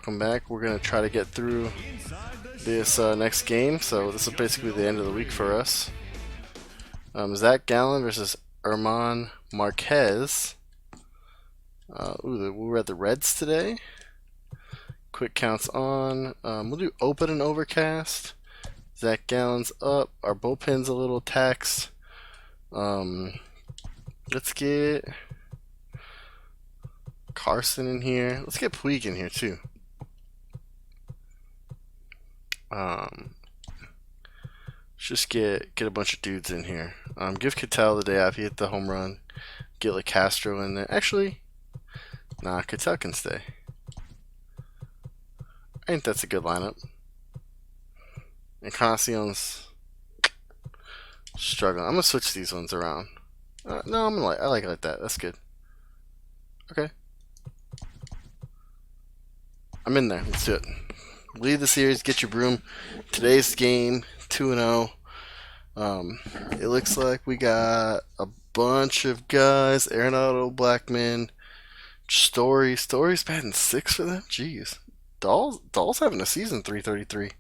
welcome back. We're gonna try to get through this next game. So this is basically the end of the week for us. Zach Gallen versus Herman Marquez. We're at the Reds today. Quick counts on. We'll do open and overcast. Zach Gallen's up. Our bullpen's a little taxed. Let's get Carson in here. Let's get Puig in here too. Just get a bunch of dudes in here. Give Cattell the day off. He hit the home run. Get like Castro in there. Actually, nah, Cattell can stay. I think that's a good lineup. Encarnacion's struggling. I'm gonna switch these ones around. No, I like it like that. That's good. Okay. I'm in there. Let's do it. Lead the series. Get your broom. Today's game 2-0. It looks like we got a bunch of guys. Arenado, Blackman, Story's batting 6 for them. Jeez. Dahl's having a season 333.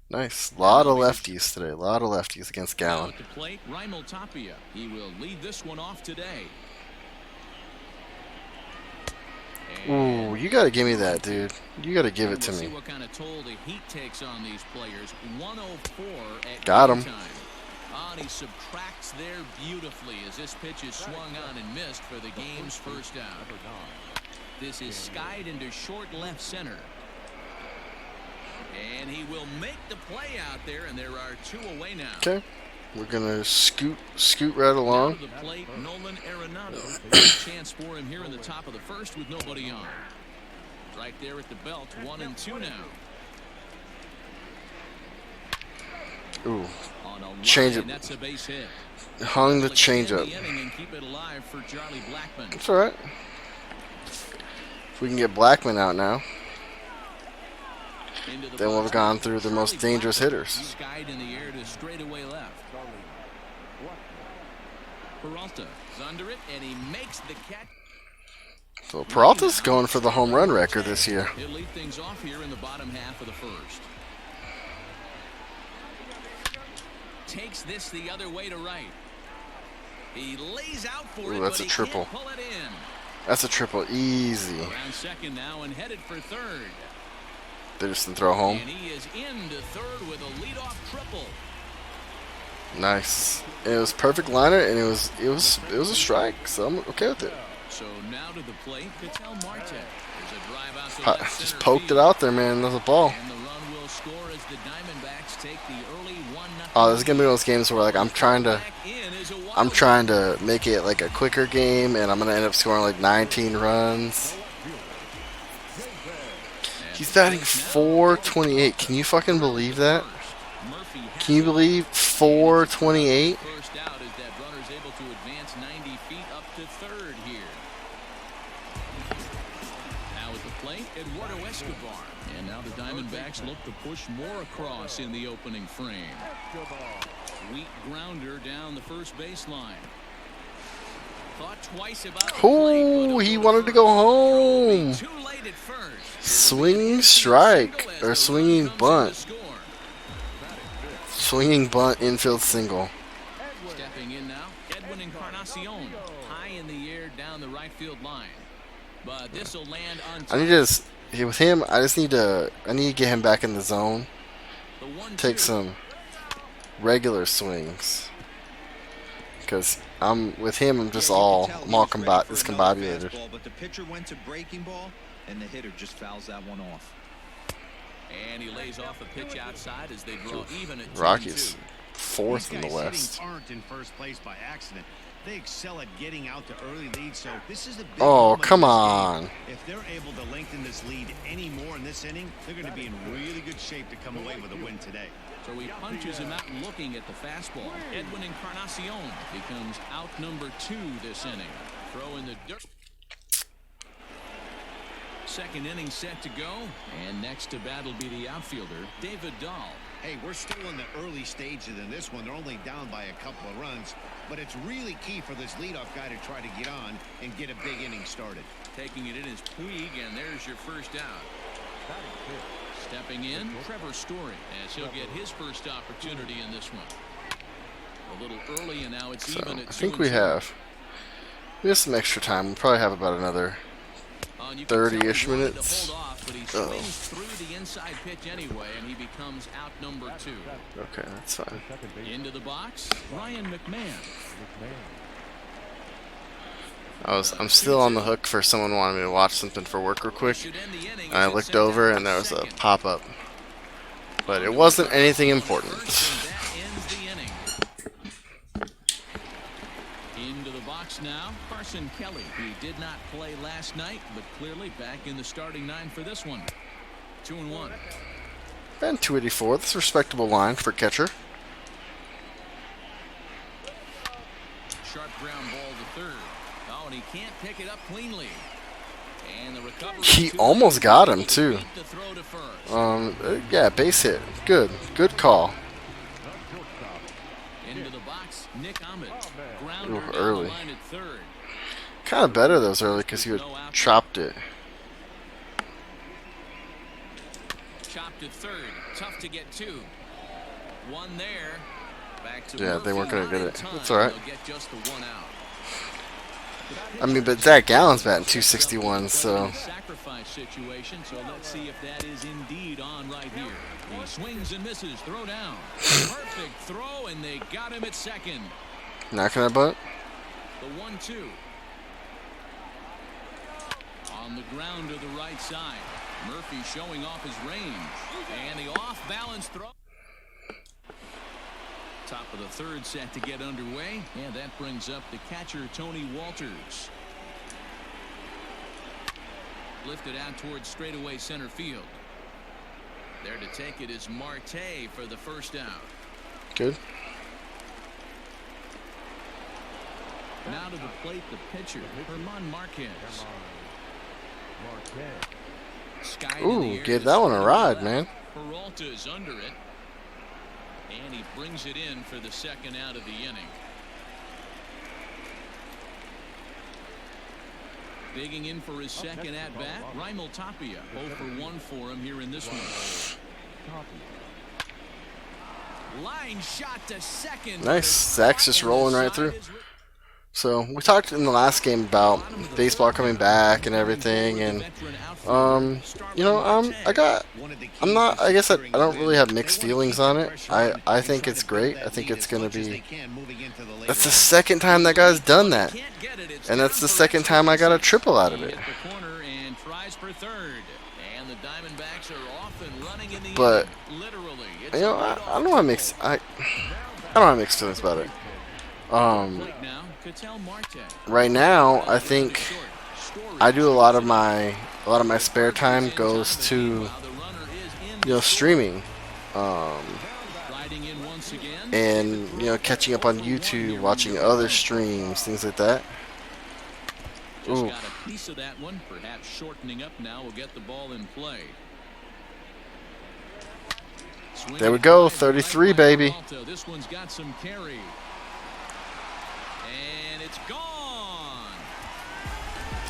Nice. Lot of lefties today. A lot of lefties against Gallen. He will lead this one off today. Ooh, you gotta give me that, dude. You gotta give it to me. See what kind of toll the heat takes on these players. 104 at got him. And he subtracts there beautifully as this pitch is swung on and missed for the game's first out. This is skied into short left center. And he will make the play out there, and there are 2 away now. Okay. We're gonna scoot right along. Down to the plate, Nolan Arenado. There's a chance for him here in the top of the first with nobody on. Right there at the belt, 1-2 now. Ooh, change it. That's a base hit. Hung the changeup. That's all right. If we can get Blackman out now, then we'll have gone through the most dangerous hitters. Skied in the air to straightaway left. Peralta's under it, and he makes the catch. So Peralta's going for the home run record this year. He'll lead things off here in the bottom half of the first. Takes this the other way to right. He lays out for it. Ooh, that's a triple. Pull it in. That's a triple, easy. Around second now and headed for third. They just didn't throw home. And he is into third with a leadoff triple. Nice. It was perfect liner, and it was a strike, so I'm okay with it. So now to the plate, Cattell Marte. There's a drive out to left Just center poked field. it out there, man. There's a ball. And the run will score as the Diamondbacks take the early 1-0. Oh, this is gonna be one of those games where like I'm trying to make it like a quicker game, and I'm gonna end up scoring like 19 runs. He's batting 428. Can you fucking believe that? Can you believe 428? First out as that runner's able to advance 90 feet up to third here. Now at the plate, Eduardo Escobar. And now the Diamondbacks look to push more across in the opening frame. Weak grounder down the first baseline. Thought twice about the Oh, he wanted to go home. too late at first. Swinging strike or swinging bunt. Swinging bunt infield single. Stepping in now, Edwin Encarnacion. High in the air down the right field line. But this will land on top. I need to with him. I need to get him back in the zone. Take some regular swings. Because I'm discombobulated. But the pitcher went to breaking ball, and the hitter just fouls that one off. And he lays off a pitch outside as they draw even at 2-2. Rockies, 4th in the West. Aren't in first place by accident. They excel at getting out to early leads, so this is a big Oh, moment come in this on. game. If they're able to lengthen this lead any more in this inning, they're going to be in really good shape to come away with a win today. So he punches him out looking at the fastball. Edwin Encarnacion becomes out number 2 this inning. Throw in the dirt. Second inning set to go. And next to bat will be the outfielder, David Dahl. Hey, we're still in the early stages in this one. They're only down by a couple of runs, but it's really key for this leadoff guy to try to get on and get a big inning started. Taking it in is Puig, and there's your first out. Stepping in, Trevor Story, as he'll get his first opportunity in this one. A little early, and now it's So even at I think 2-2. we have some extra time. We probably have about another You can tell he 30-ish wanted to minutes. hold off, but he swings through the inside pitch anyway, and he becomes out number 2. Okay, that's fine. Into the box, Ryan McMahon. I'm still on the hook for someone wanting me to watch something for work real quick, and I looked over and there was a pop-up, but it wasn't anything important. Into the box now, Carson Kelly. He did not play last night, but clearly back in the starting 9 for this one. 2-1. And 284. That's a respectable line for catcher. Sharp ground ball to third. Oh, and he can't pick it up cleanly. And the recovery. He almost got him too. The throw to first. Yeah, base hit. Good call. Into the box, Nick Ahmed. Grounder down Early. the line at third. Kind of better those early because you had chopped it. Chopped to third. Tough to get 2. One there. Back to Yeah, they weren't gonna Murphy. get Not it. in time. That's all right. They'll get just the 1 out. I mean, but Zach Gallen's batting 261, so Sacrifice situation, so let's see if that is indeed on right here. He swings and misses, throw down. Perfect throw, and they got him at second. knocking that butt. The 1-2. On the ground to the right side. Murphy showing off his range. And the off-balance throw. Top of the third set to get underway, and that brings up the catcher Tony Walters. Lifted out towards straightaway center field. There to take it is Marte for the first out. Good. Now to the plate, the pitcher German Marquez. Sky to the Ooh, air gave to that one a center ride, left. man. Peralta's under it. And he brings it in for the second out of the inning. Digging in for his second at-bat, Raimel Tapia. 0 for 1 for him here in this one. Line shot to second. Nice. Zach's just rolling right through. So we talked in the last game about baseball coming back and everything, and you know, I guess I don't really have mixed feelings on it. I think it's great. I think it's gonna be. That's the second time that guy's done that, and that's the second time I got a triple out of it. But you know, I don't have mixed. I don't have mixed feelings about it. Right now, I think I do a lot of my spare time goes to, you know, streaming, and you know, catching up on YouTube, watching other streams, things like that. Just got a piece of that one, perhaps shortening up now. Will get the ball in play. There we go, 33, baby. This one's got some carry. And it's gone.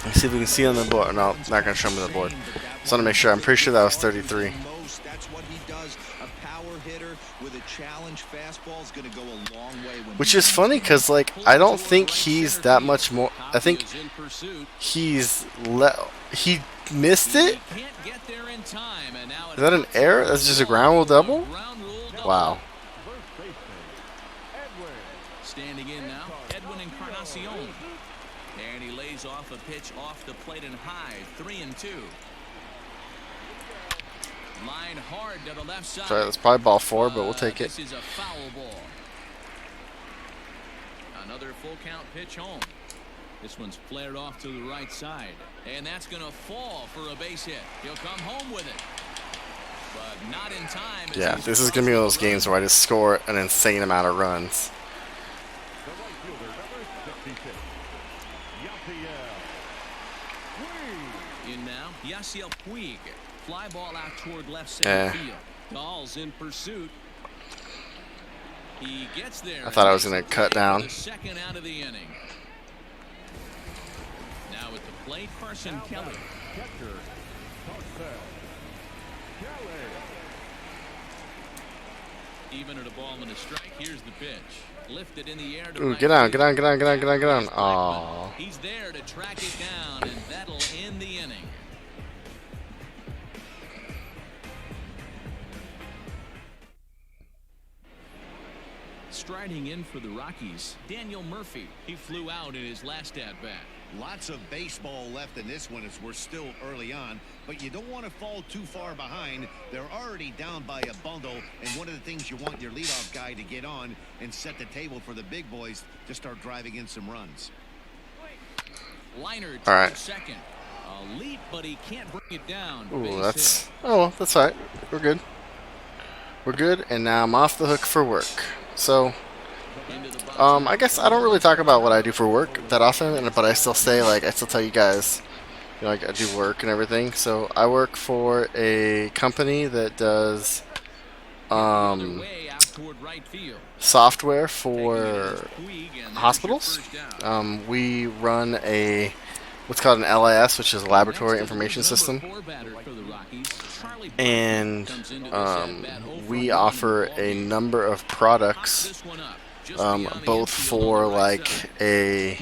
Let's see if we can see on the board. No, not gonna show me the board. Just want to make sure. I'm pretty sure that was 33. That's what he does. A power hitter with a challenge fastball is going to go a long way. Which is funny because, like, I don't think he's that much more. I think he missed it. Is that an error? That's just a ground rule double? Wow. Standing in now, Edwin Encarnacion. And he lays off a pitch off the plate and high. 3-2. Line hard to the left side. Sorry, that's probably ball 4, but we'll take it. This is a foul ball. Another full count pitch home. This one's flared off to the right side. And that's going to fall for a base hit. He'll come home with it. But not in time. Yeah, this is going to be one of those games where I just score an insane amount of runs. In now, Yasiel Puig. Fly ball out toward left center field. Gall's in pursuit. He gets there. I thought I was going to cut down. The second out of the inning. Now at the plate, Carson Kelly. Even at a ball and a strike, here's the pitch. Lifted in the air to Ooh, right get down, field. get down, get down, get down, get down, get down. Aww. He's there to track it down, and that'll end the inning. Striding in for the Rockies, Daniel Murphy. He flew out in his last at-bat. Lots of baseball left in this one as we're still early on, but you don't want to fall too far behind. They're already down by a bundle, and one of the things you want your leadoff guy to get on and set the table for the big boys to start driving in some runs. Liner All right. second. A leap, but he can't bring it down. Ooh, Base that's hit. well, that's all right. We're good. We're good, and now I'm off the hook for work. So, Into the box. I guess I don't really talk about what I do for work that often, but I still say, like, I still tell you guys, you know, like, I do work and everything. So I work for a company that does Way out toward right field. software Taking it for is Puig, and there's hospitals. your first down. We run a what's called an LIS, which is a laboratory Next is information number system, 4 batter for the Rockies, Charlie and comes into this at-bat 0 for we 1 offer in the a ballgame. number of Pops products, this one up, just beyond the both infield for on the right like side. a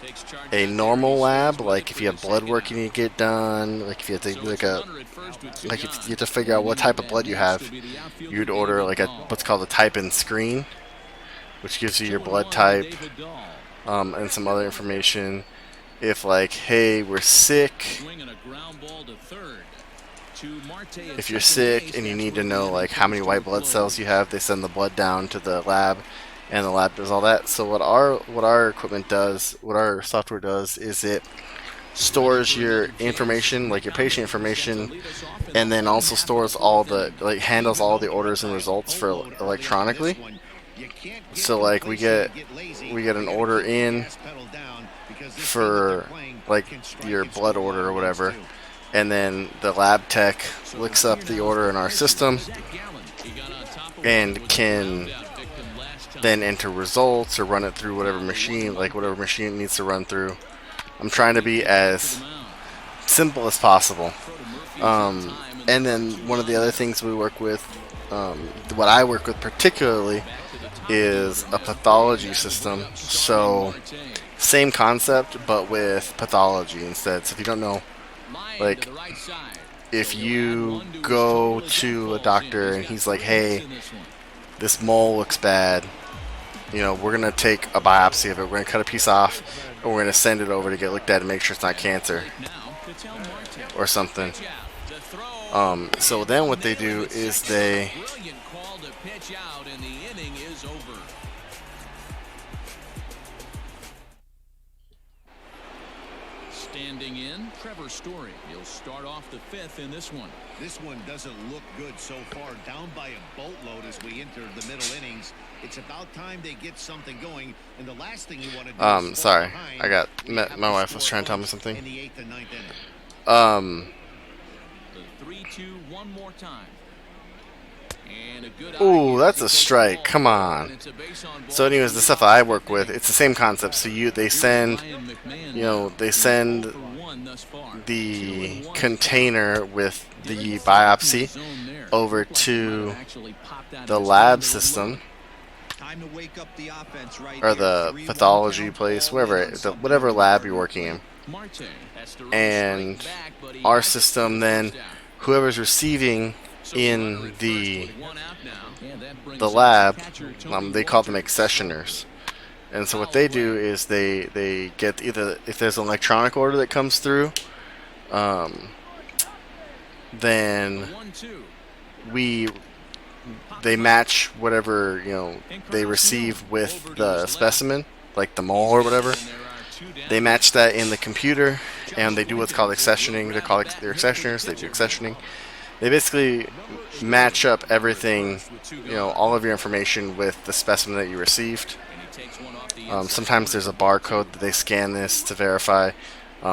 Takes charge a out normal there. He lab, stays like with if it you for have the blood second work you out. need to get done, like if you have to So do it's like a a runner at first with 2 like if gone. you have to figure out what type of blood you have, Next will be the outfielder, you'd order David like a Dahl. what's called a type and screen, which gives you your 2-1 blood to type, David Dahl. and some other information. If like, hey, we're sick. Swinging a ground ball to third. To Marte at If you're second sick base, and you that's need where to the know inning like how many comes to white a blood close. cells you have, they send the blood down to the lab, and the lab does all that. So what our equipment does, what our software does, is it stores your information, like your patient information, and then also stores all the like handles all the orders and results for electronically. So like we get an order in for like your blood order or whatever, and then the lab tech looks up the order in our system and can then enter results or run it through whatever machine, like whatever machine it needs to run through. I'm trying to be as simple as possible. And then one of the other things we work with, what I work with particularly, is a pathology system. So same concept, but with pathology instead. So if you don't know, like if you go to a doctor and he's like, hey, this mole looks bad, you know, we're going to take a biopsy of it. We're going to cut a piece off, and we're going to send it over to get looked at and make sure it's not cancer or something. So then what they do is they Brilliant call to pitch out, and the inning is over. Standing in, Trevor Story. He'll start off the 5th in this one. This one doesn't look good so far, down by a boatload as we enter the middle innings. It's about time they get something going, and the last thing you want to do is fall sorry, behind. I got We have my to wife was score trying to tell me points something. in the 8th and 9th inning. The 3-2 one more time. And a good Ooh, eye that's here. a He takes the strike. ball Come forward, on. and it's a base on ball. So anyways, the stuff that I work with, it's the same concept. So they send, you know, they send the container with the biopsy over to the lab system, Time to wake up the offense right or here. the 3-1 pathology count, place, all in wherever, on something. whatever lab you're working in. And our system then, whoever's receiving in the lab, they call them accessioners. And so what they do is they get either, if there's an electronic order that comes through, then they match whatever, you know, they receive with the specimen, like the mole or whatever. They match that in the computer, and they do what's called accessioning. They're accessioners. They do accessioning. They basically match up everything, you know, all of your information with the specimen that you received. Sometimes there's a barcode that they scan this to verify.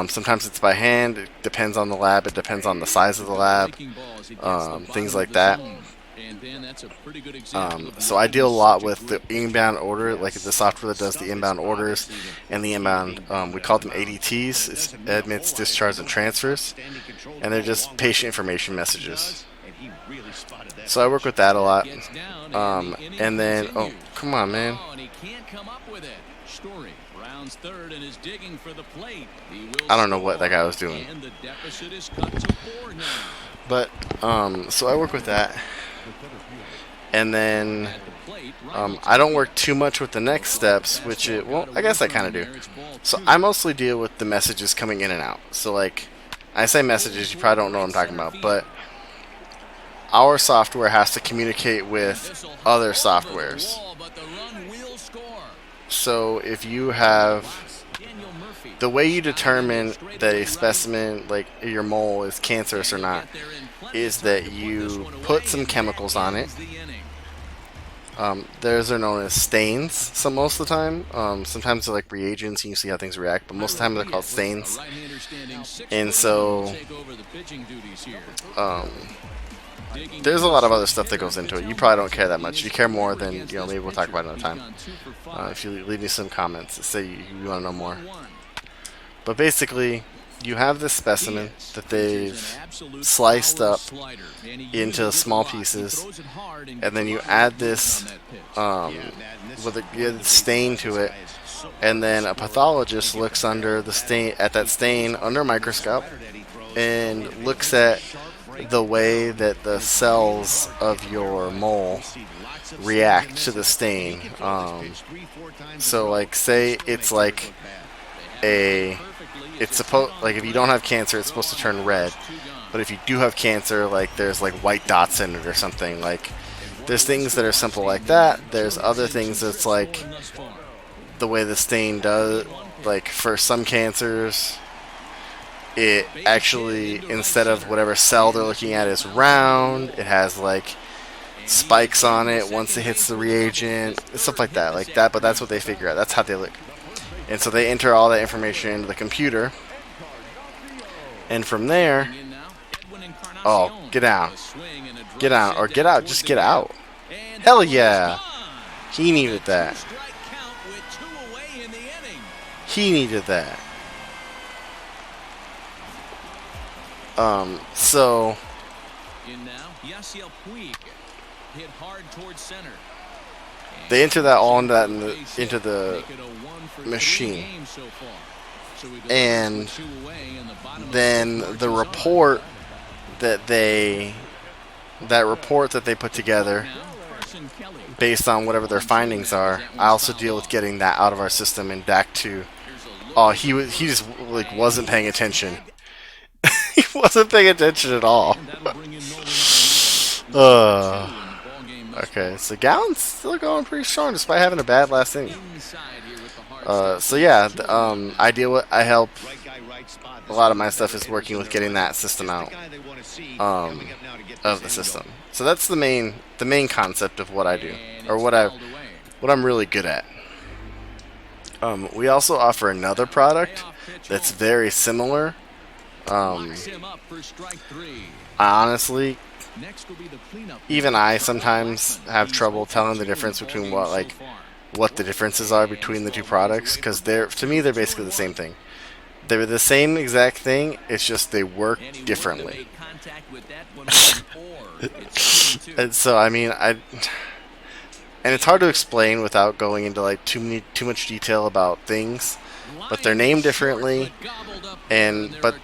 Sometimes it's by hand. It depends on the lab. It depends on the size of the lab. Things like that. So I deal a lot with the inbound order, like the software that does the inbound orders and the inbound, we call them ADTs, it's admits, discharge, and transfers, and they're just patient information messages. So I work with that a lot. Gets down, the inning And then, oh, continues. come on, man. Oh, and he can't come up with it. Story rounds third and is digging for the plate. He will I don't know what score, that guy was doing. and the deficit is cut to 4 now. But, so I work with that. And then, At the plate, I don't work too much with the next steps, which it, well, I guess I kind of do. So I mostly deal with the messages coming in and out. So like, I say messages, you probably don't know what I'm talking about, but our software has to communicate with other softwares. So if you have, the way you determine that a specimen, like your mole, is cancerous or not, is that you put some chemicals on it. Those are known as stains most of the time. Sometimes they're like reagents and you see how things react, but most of the time they're called stains. And so there's a lot of other stuff that goes into it. You probably don't care that much. You care more than, maybe we'll talk about it another time. If you leave me some comments that say you want to know more. But basically, you have this specimen that they've sliced up into small pieces, and then you add this with a stain to it, and then a pathologist looks under the stain at that stain under a microscope and looks at the way that the cells of your mole react to the stain. So like, say it's like it's supposed, like, if you don't have cancer, it's supposed to turn red, but if you do have cancer, like, there's like white dots in it or something. Like, there's things that are simple like that. There's other things that's like the way the stain does, like for some cancers, it actually, instead of whatever cell they're looking at is round, it has like spikes on it once it hits the reagent, stuff like that, but that's what they figure out. That's how they look. And so they enter all that information into the computer, and from there, oh, get down, or get out, just get out. Hell yeah, he needed that. He needed that. So they enter that all into the machine, and then the report that they put together based on whatever their findings are, I also deal with getting that out of our system and back to. Oh, he just like wasn't paying attention. He wasn't paying attention at all. Okay, so Gallon's still going pretty strong despite having a bad last inning. So yeah, I help. A lot of my stuff is working with getting that system out of the system. So that's the main concept of what I do, or what I'm really good at. We also offer another product that's very similar. Honestly, even I sometimes have trouble telling the difference between what the differences are between the two products, because to me they're basically the same thing. They're the same exact thing, it's just they work differently. And so I mean, and it's hard to explain without going into like too much detail about things, but they're named differently, but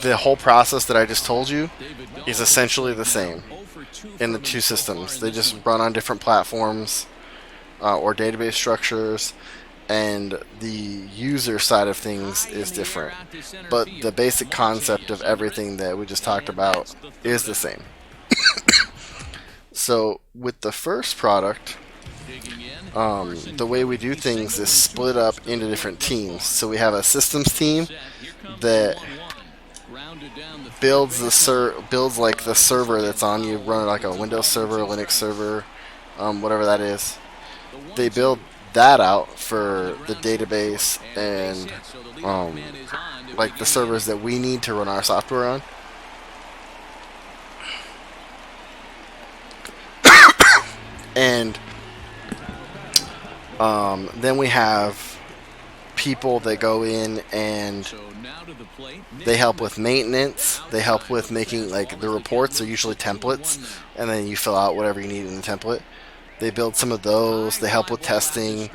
the whole process that I just told you is essentially the same in the two systems. They just run on different platforms or database structures, and the user side of things is different, but the basic concept of everything that we just talked about is the same. So with the first product, the way we do things is split up into different teams. So we have a systems team that builds like the server that's on. You run like a Windows server, a Linux server, whatever that is. They build that out for the database and like the servers that we need to run our software on. And then we have people that go in and So now to the plate. they help with maintenance. They help with making, like, the reports are usually templates, and then you fill out whatever you need in the template. They build some of those. They help with testing,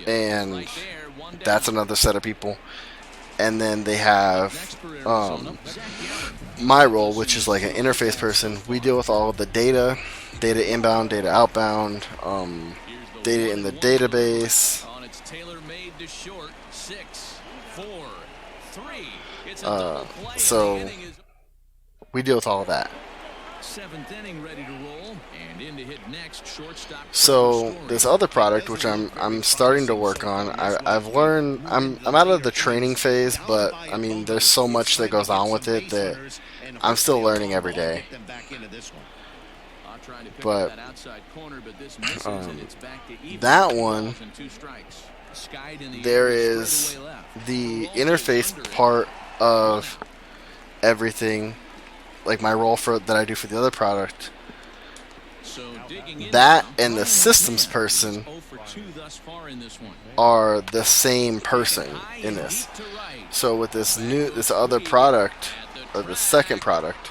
and that's another set of people. And then they have my role, which is like an interface person. We deal with all of the data inbound, data outbound, data in the database. So we deal with all of that. Seventh inning ready to roll, and in to hit next, shortstop. So this other product, which I'm starting to work on, I've learned. I'm out of the training phase, but I mean, there's so much that goes on with it that I'm still learning every day. But that one, there is the interface part of everything, like my role for that I do for the other product. That and the systems person are the same person in this. So with this other product, or the second product,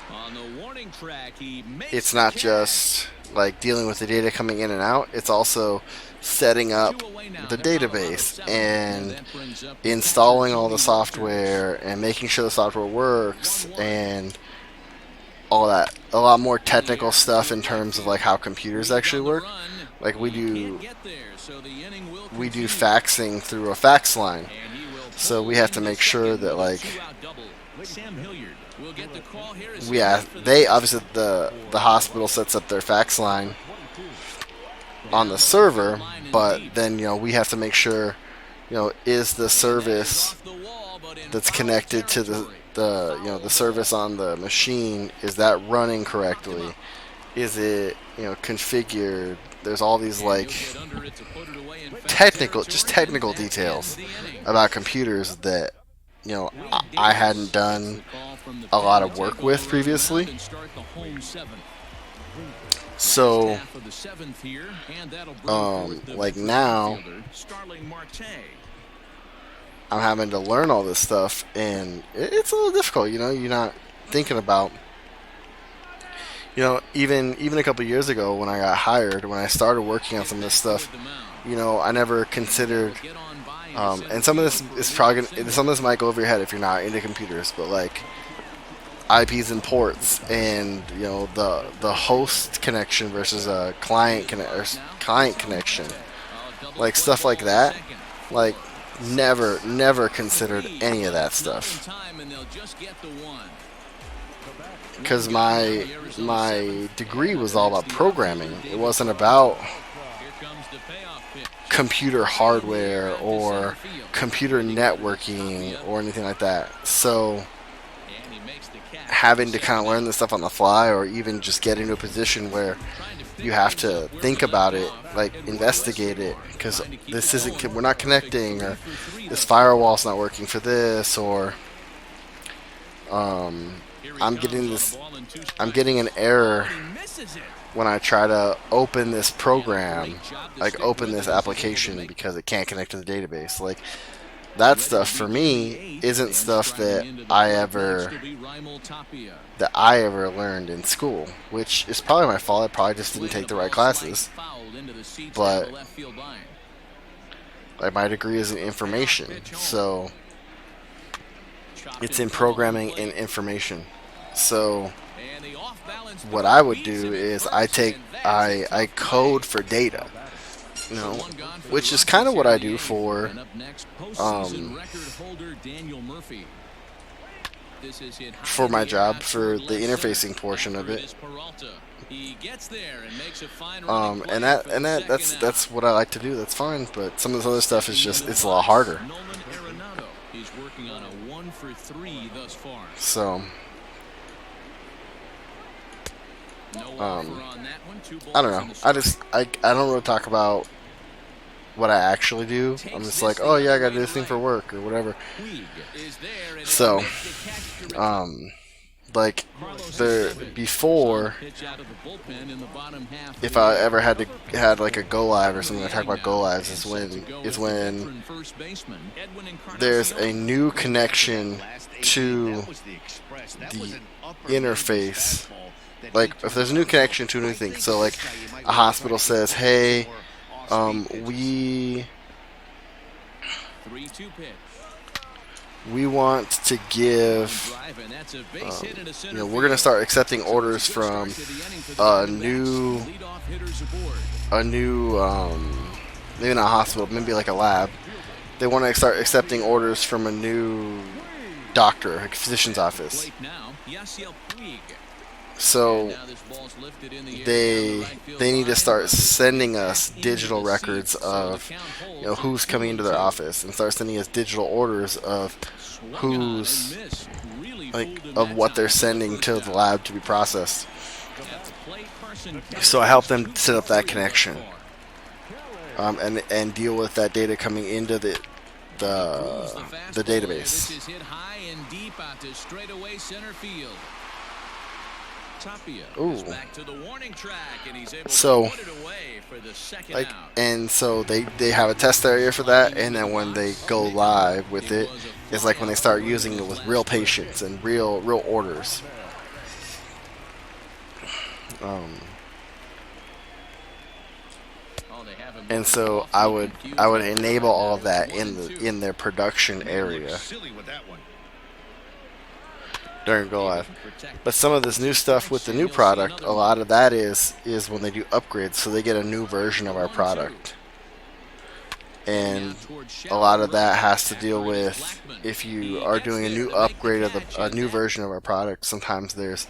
it's not just like dealing with the data coming in and out. It's also setting up the database and installing all the software and making sure the software works and all that. A lot more technical stuff in terms of like how computers actually work. Like we do faxing through a fax line, so we have to make sure that like they obviously the hospital sets up their fax line on the server, but then we have to make sure is the service that's connected to the service on the machine, is that running correctly? Is it configured? There's all these like technical details about computers that I hadn't done a lot of work with previously. So like now I'm having to learn all this stuff, and it's a little difficult. You're not thinking about, even a couple of years ago when I got hired, when I started working on some of this stuff, I never considered, and some of this is probably some of this might go over your head if you're not into computers, but like IPs and ports, and the host connection versus a client connection, like stuff like that, like. Never considered any of that stuff, because my degree was all about programming. It wasn't about computer hardware or computer networking or anything like that. So having to kind of learn this stuff on the fly, or even just get into a position where you have to think about it, like investigate it, because we're not connecting, or this firewall's not working for this, or I'm getting an error when I try to open this program, like open this application, because it can't connect to the database. Like that stuff for me isn't stuff that I ever learned in school, which is probably my fault. I probably just didn't take the right classes. But like my degree is in information, so it's in programming and information. So what I would do is I code for data. Which is kind of what I do for my job, for the interfacing portion of it. And that's what I like to do. That's fine, but some of this other stuff is it's a lot harder. So I don't know. I don't really talk about what I actually do. I'm just like, oh yeah, I gotta do this thing for work or whatever. So like the before, Pitch out of the bullpen in the bottom half. if I ever had like a go live or something, I talk about go lives is when Veteran first baseman Edwin there's a Encarnacion. new connection to the interface. Like if there's a new connection to a new thing, so like a hospital says, hey, we 3-2 pitch. want to give, Drive, and that's a base hit into center we're gonna field. start accepting orders It's a good from start to the inning for the a Diamondbacks. new Leadoff hitters aboard. maybe not a hospital, maybe like a lab. They want to start accepting orders from a new doctor, like a physician's office. Plate now, Yasiel Puig. So Now this ball's lifted in the air they down the right field they need to line. start sending us Back digital into the records seats, so of the count holds who's at coming into their 2-2. office, and start sending us digital orders of Swung on who's and missed. Really like fooled him of that what they're time for the sending first to the out. lab to be processed. At the plate, Carson So I help them set up that connection, and deal with that data coming into the the database. This is hit high and deep out to straightaway center field. Tapia is Ooh. back to the warning track, and he's able So, to put it away for the second Like, out. and so they have a test area for that, and then when they go live with it, it's like when they start using it with real patients and real orders. Oh, they have him And so I would enable all of that in their production area Silly with that one. during go live. But some of this new stuff with the new product, a lot of that is when they do upgrades, so they get a new version of our product. And a lot of that has to deal with if you are doing a new upgrade of a new version of our product. Sometimes there's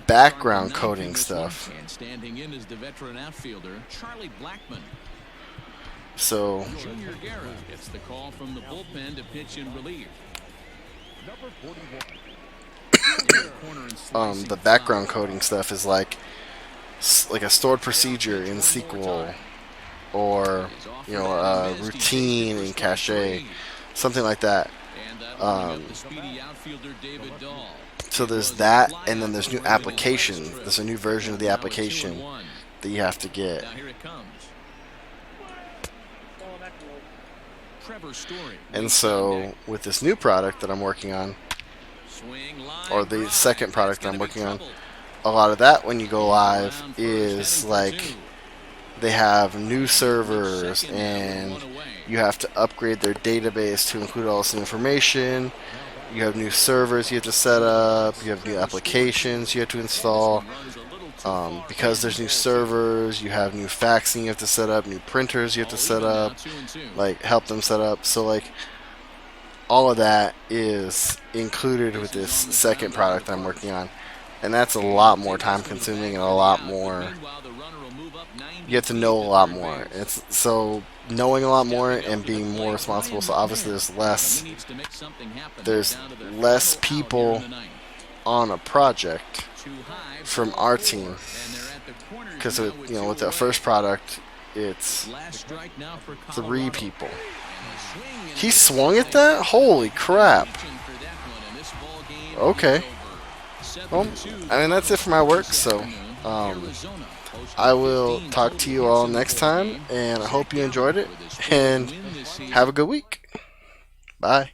background coding stuff. And standing in is the veteran outfielder Charlie Blackmon. So Junior Guerra gets the call from the bullpen to pitch in relief. the background coding stuff is like a stored procedure in SQL, or a routine in Cache, something like that. So there's that, and then there's new applications. There's a new version of the application that you have to get. Now here it comes. Trevor Story. And so with this new product that I'm working on, or the second product that I'm working on, a lot of that when you go live is like they have new servers and you have to upgrade their database to include all this information. You have new servers you have to set up, you have new applications you have to install. Because there's new servers, you have new faxing you have to set up, new printers you have to set up, like help them set up. So like all of that is included with this second product that I'm working on. And that's a lot more time consuming and a lot more, you have to know a lot more. It's so knowing a lot more and being more responsible. So obviously there's less people on a project from our team, because with the first product it's 3 people. He swung at that? Holy crap. Okay. Well, I mean, that's it for my work, so I will talk to you all next time, and I hope you enjoyed it, and have a good week. Bye.